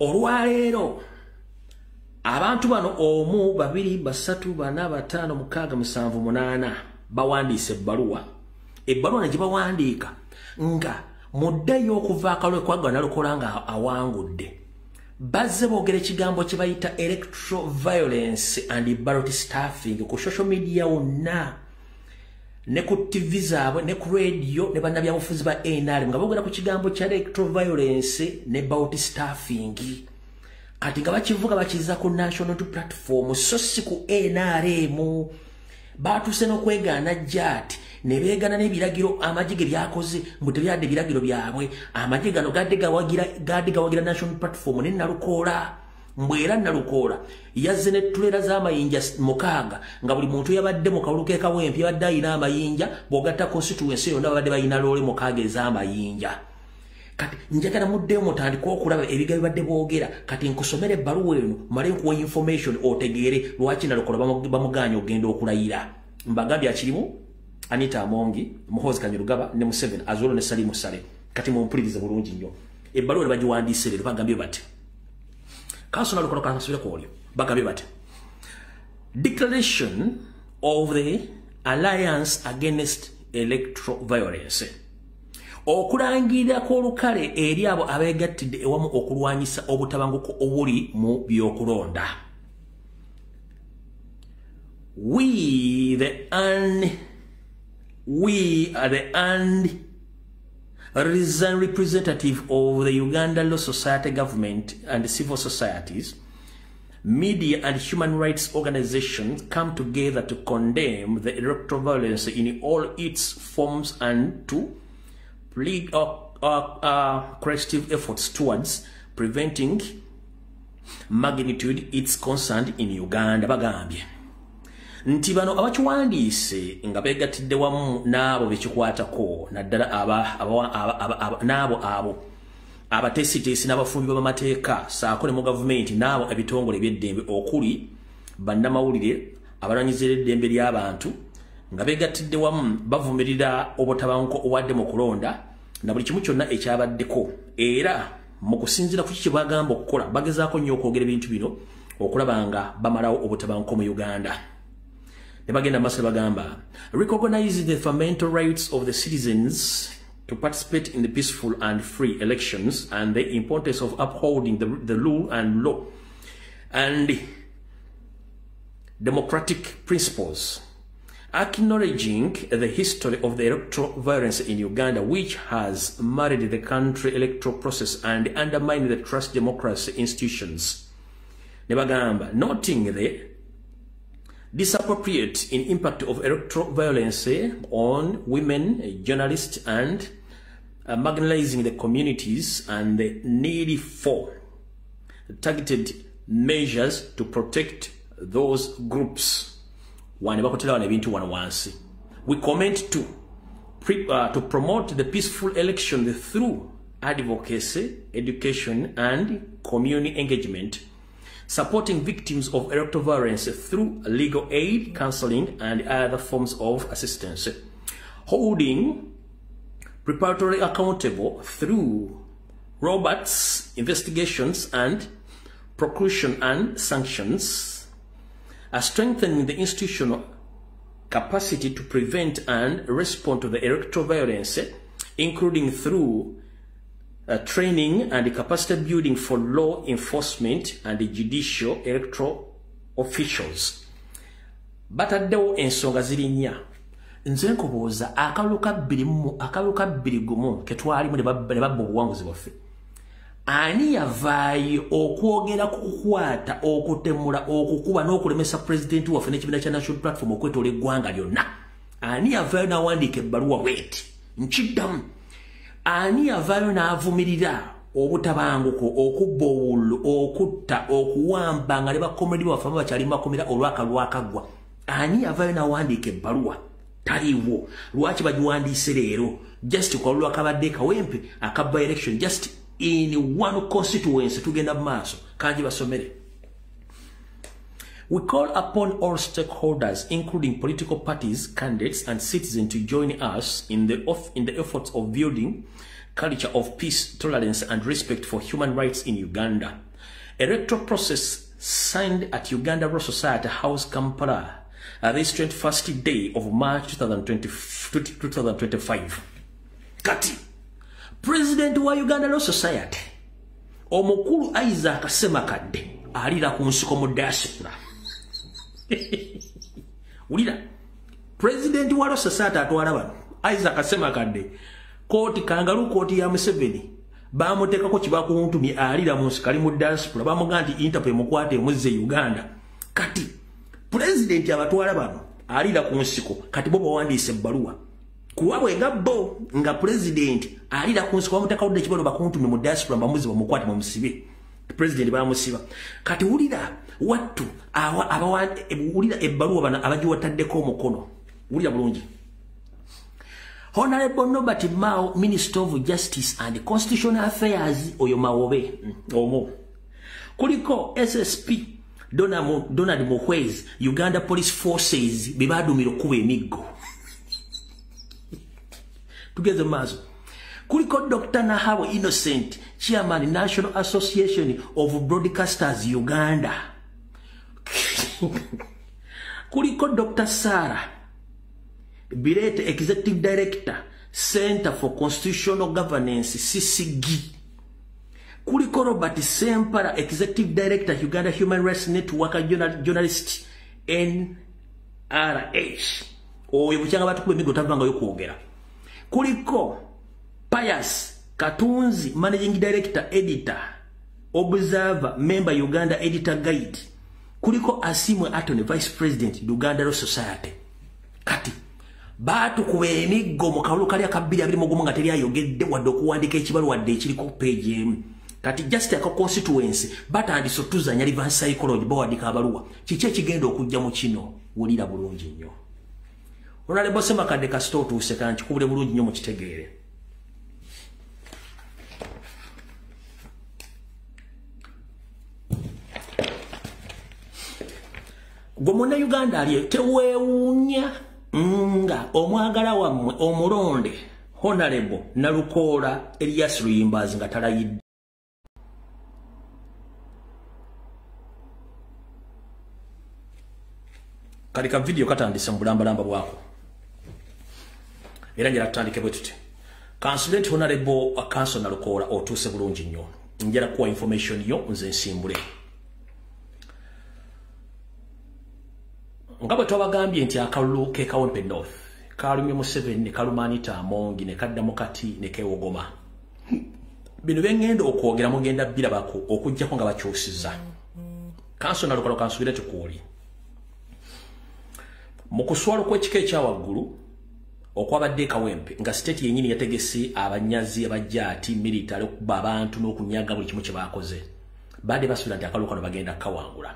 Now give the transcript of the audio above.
olwaleero abantu bano omu babiri basatu bana batano mukaaga musanvu munana bawandiise ebbaluwa ne gye bawandiika nga muddeyo okuva akalwe kwagana lukola nga awangudde bazze boogera ekigambo kye bayita electoral violence and ballot stuffing ku social media wonna ne ku TV zaabwe ne ku radio ne bannabyabufuzi ba NRM nga boogera ku kigambo kya electoral violence ne ballot stuffing kati nga bakivuga bakiza ku national platform so si ku NRM batuse n'okwegaana jati ne beegana n'ebiragiro amagye ge byakoze mbu tebyadde biragiro byabwe amagye gano gadde gawagira national platform ne Nalukoola mbwera Nalukoola yazze ne tulera z'amayinja mukaaga nga buli muntu yabadde mu kalulu k'ekawempe yabadde ayina amayinja bw'ogatta constituency yonna babadde bayina loole mukaaga ez'amayinja kati njagala muddeyo mutandika okulaba ebigambo badde boogera kati nkusomera ebbaluwa eno male nkuwa information otegeere lwaki Nalukoola bamuganya ogenda okulayira mbagambye akirimu Anita Amongi, Muhoozi Kanyarugaba ne Museveni Azolo ne Salimu Sale kati mumpulirize bulungi nnyo ebbaluwa ne bagiwandiise leero bagambye bati Council Nalukoola kansubire kwolyo bagambye bati Declaration of the Alliance Against Electoral Violence okulangira kw'olukale eri abo abeegattidde ewamu okulwanyisa obutabanguko obuli mu by'okulonda We are the unreasoned representative of the Uganda Law Society government and civil societies, media and human rights organizations come together to condemn the electoral violence in all its forms and to plead corrective efforts towards preventing magnitude its concerned in Uganda. Bagambye nti bano abakiwandiise nga beegattidde wamu n'abo bekikwatako naddala n'abo abateesiteesi n'abafumbi b'amateeka saako ne mu gavumenti n'abo ebitongole eby'eddembe okuli bannamawulire abalwanyizira eddembe ly'abantu nga beegattidde wamu bavumirira obutabanguko obwadde mu kulonda na buli kimu kyonna ekyabaddeko era mu kusinziira ku kiki bagamba okukola bagezaako nnyo okwogera ebintu bino okulaba nga bamalawo obutabanguko mu Uganda. Recognize the fundamental rights of the citizens to participate in the peaceful and free elections and the importance of upholding the rule and law and democratic principles. Acknowledging the history of the electoral violence in Uganda, which has marred the country electoral process and undermined the trust democracy institutions. Noting the disappropriate impact of electoral violence on women, journalists, and marginalizing the communities and the need for targeted measures to protect those groups. We comment to promote the peaceful election through advocacy, education, and community engagement, supporting victims of electoral violence through legal aid, counseling, and other forms of assistance, holding preparatory accountable through robust investigations and prosecution and sanctions, strengthening the institutional capacity to prevent and respond to the electoral violence, including through training and capacity building for law enforcement and judicial electoral officials. Bataddewo ensonga ziri nnya. Nze nkubooza akalulu ka bbiri gumu ke twalimu ne babba obuwanguzi bwaffe. Ani yavaayo okwogera ku kukwata, okutemula, okukuba n'okulemesa pulezidenti waffe n'ekibiina kya National Platform okwetoola eggwanga lyonna? Ani yavaayo n'awandiika ebbaluwa bw'eti? Nkiddamu. Ani yavaayo n'avumirira obutabanguko, okubba obululu, okutta, okuwamba nga ne bakomedi baffe bakyali mu makomera olw'akalulu akaggwa? Ani yavaayo n'awandiika ebbaluwa? Taliiwo. Lwaki bagiwandiise leero? Just ku kalulu akabadde kawempe akabba election just in one constituency tugenda mu maaso. Kanji basomere. We call upon all stakeholders, including political parties, candidates, and citizens, to join us in the efforts of building culture of peace, tolerance, and respect for human rights in Uganda. Electoral process signed at Uganda Law Society House, Kampala, this 21st day of March 2025. Kati, President wa Uganda Law Society, Omukulu Isaac Semakadde, alira ku nsiko mu diaspora. Ulira, President wa Law Society atwala bano, Isaac Semakadde, koti kangaroo koti ya Museveni, bamutekako kibakuntumye alira mu nsiko ali mu diaspora, bamugamba nti Interpol mukwate muzze Uganda. Kati, President abatwala bano alira ku nsiko kati bo bawandiise ebbaluwa kuwabwe ngabbo nga President alira ku nsiko bamuteka udde kibalo bakuntumye mu diaspora bamuzi bamukwate mu musibe President bamusiba kati ulira wattu abawande ulira ebbaluwa bana abajiwataddeko omukono ulira bulungi. Honorable Nobert Mao, Minister of Justice and Constitutional Affairs, oyo Mawobe omo kuliko SSP Donald Muhwezi, Uganda Police Forces, bibadumiro kuba emiggo. Tugeze mazo. Kuliko Dr. Nahawe Innocent, Chairman National Association of Broadcasters Uganda. Kuliko Dr. Sarah Birete, Executive Director, Center for Constitutional Governance, CCG. Kuliko Robert Sempara, Executive Director, Uganda Human Rights Network, Journalist, NRH. Oyo buchanga batu kube migo tabanga yokuogera. Kuliko Pius Katunzi, Managing Director, Editor, Observer, Member, Uganda Editor Guide. Kuliko Asimwe Attorney, Vice President, Uganda Law Society. Kati batu kube migo mukaulu kali akabili abili mugumunga teri ayogedde wadde okuwandika ekibalu wadde ekiriko page emu. Kati just like a constituency, but and so tuzanya reverse psychology bawadika abaluwa. Kiki ekigenda okujja mu kino wulira bulungi nnyo. Honorable Semakadde kasito tuuse kubule bulungi nnyo mu kitegeere. Gwe muna Uganda ali teweewuunya nga omwagala wammwe omulonde Honorable Nalukoola Elias Luyimbazi nga talayidde. Kalika video katandise mbulambalamba bwako. Era njera tutandike bwe tuti. Consulate Honorable Council Nalukoola otuuse bulungi nnyo. Njera kuwa information yo nze nsimbule. Ngabo twabagambye nti akalulu ke Kawempe North. Kalumye Museveni ne Kalumanita Amongi ne kaddamu kati ne kewogoma. Bino bengendo okwogera mugenda bila bako okujjako nga bakyusiza. Council Nalukoola kansuubire tukuuli. Mukuswalo kw'ekika ekyawaggulu okwabadde Kawempe nga state yennyini yategese abanyazi abajjaati military okuba abantu n'okunyaga buli kimu kye baakoze. Badde basuubira nti akalulu kano bagenda kawangula.